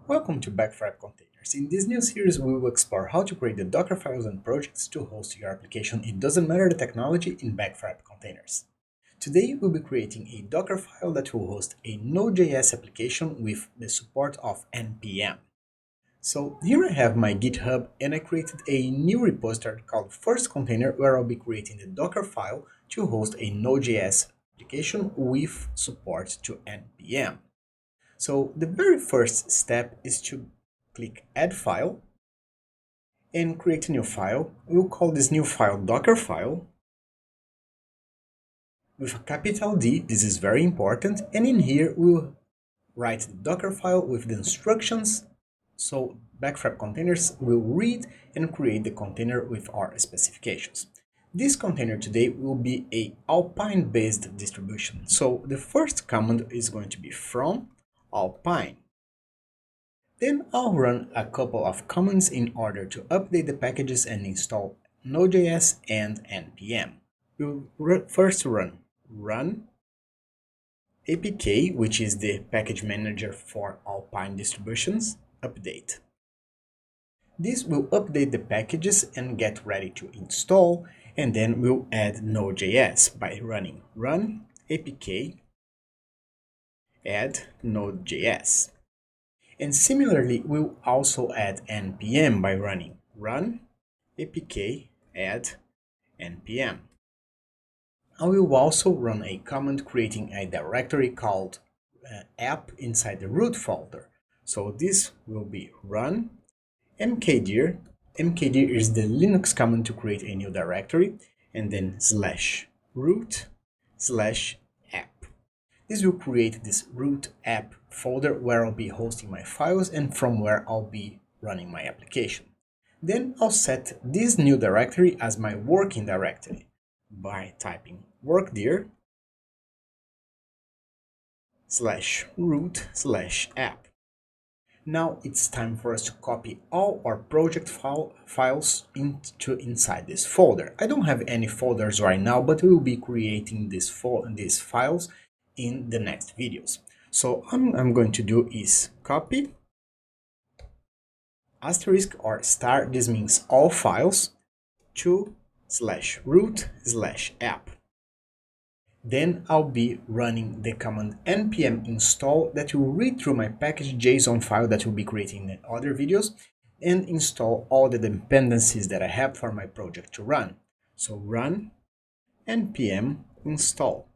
Welcome to Back4App Containers. In this new series, we will explore how to create the Docker files and projects to host your application. It doesn't matter the technology in Back4App Containers. Today, we'll be creating a Docker file that will host a Node.js application with the support of NPM. So here I have my GitHub and I created a new repository called First Container where I'll be creating the Docker file to host a Node.js application with support to NPM. So the very first step is to click Add File and create a new file. We'll call this new file Dockerfile with a capital D. This is very important. And in here, we'll write the Dockerfile with the instructions. So Back4App Containers will read and create the container with our specifications. This container today will be a Alpine based distribution. So the first command is going to be from Alpine. Then I'll run a couple of commands in order to update the packages and install Node.js and NPM. We'll first run apk, which is the package manager for Alpine distributions, update. This will update the packages and get ready to install, and then we'll add Node.js by running run apk add Node.js. And similarly, we'll also add npm by running run apk add npm. I will also run a command creating a directory called app inside the root folder. So this will be run mkdir. Mkdir is the Linux command to create a new directory, and then /root/app. This will create this root app folder where I'll be hosting my files and from where I'll be running my application. Then I'll set this new directory as my working directory by typing workdir /root/app. Now it's time for us to copy all our project files inside this folder. I don't have any folders right now, but we will be creating these files in the next videos. So I'm going to do is copy asterisk or star. This means all files to /root/app. Then I'll be running the command npm install that will read through my package.json file that will be creating in other videos and install all the dependencies that I have for my project to run. So run npm install.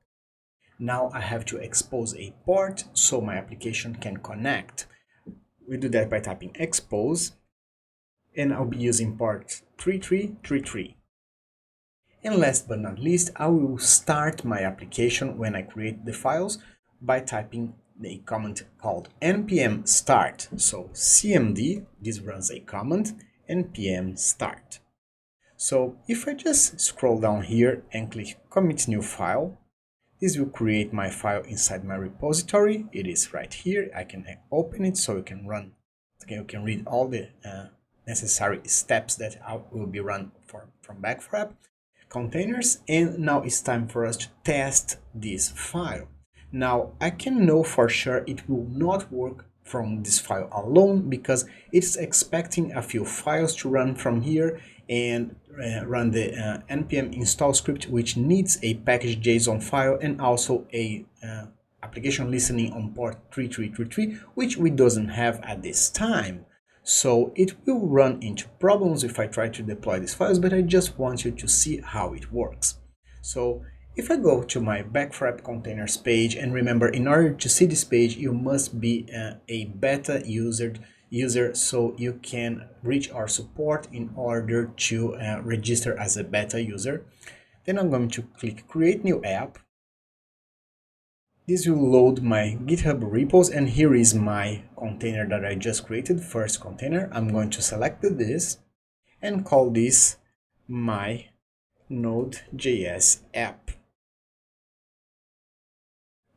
Now I have to expose a port so my application can connect. We do that by typing expose, and I'll be using port 3333. And last but not least, I will start my application when I create the files by typing a command called npm start. So cmd, this runs a command, npm start. So if I just scroll down here and click commit new file, this will create my file inside my repository. It is right here. I can open it so you can read all the necessary steps that will be run from Back4App Containers. And now it's time for us to test this file. Now I can know for sure it will not work from this file alone because it's expecting a few files to run from here and run the npm install script, which needs a package.json file and also a application listening on port 3333, which we doesn't have at this time. So it will run into problems if I try to deploy these files, but I just want you to see how it works. So if I go to my Back4App Containers page, and remember, in order to see this page, you must be a beta user so you can reach our support in order to register as a beta user. Then I'm going to click create new app. This will load my GitHub repos, and here is my container that I just created, first container. I'm going to select this and call this my NodeJS app.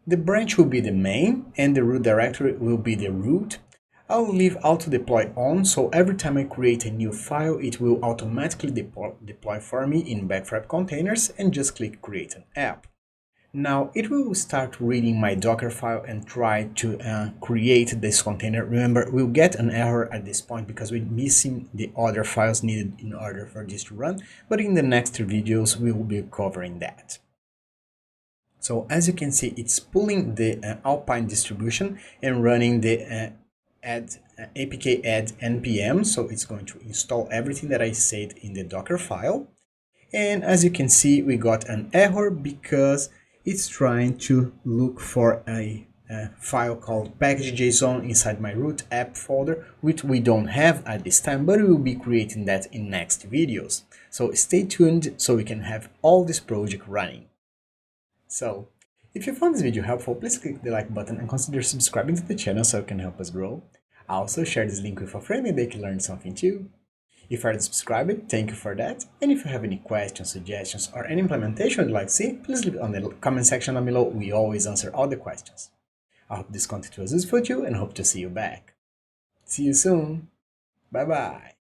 The branch will be the main and the root directory will be the root. I'll leave auto deploy on, so every time I create a new file, it will automatically deploy for me in Back4App Containers, and just click create an app. Now it will start reading my Dockerfile and try to create this container. Remember, we'll get an error at this point because we're missing the other files needed in order for this to run, but in the next videos we will be covering that. So as you can see, it's pulling the Alpine distribution and running the apk add npm, so it's going to install everything that I said in the Docker file. And as you can see, we got an error because it's trying to look for a file called package.json inside my root app folder, which we don't have at this time, but we will be creating that in next videos. So stay tuned so we can have all this project running. So if you found this video helpful, please click the like button and consider subscribing to the channel so you can help us grow. Also share this link with a friend and they can learn something too. If you are subscribed, thank you for that. And if you have any questions, suggestions, or any implementation you'd like to see, please leave it on the comment section down below. We always answer all the questions. I hope this content was useful to you and hope to see you back. See you soon. Bye bye.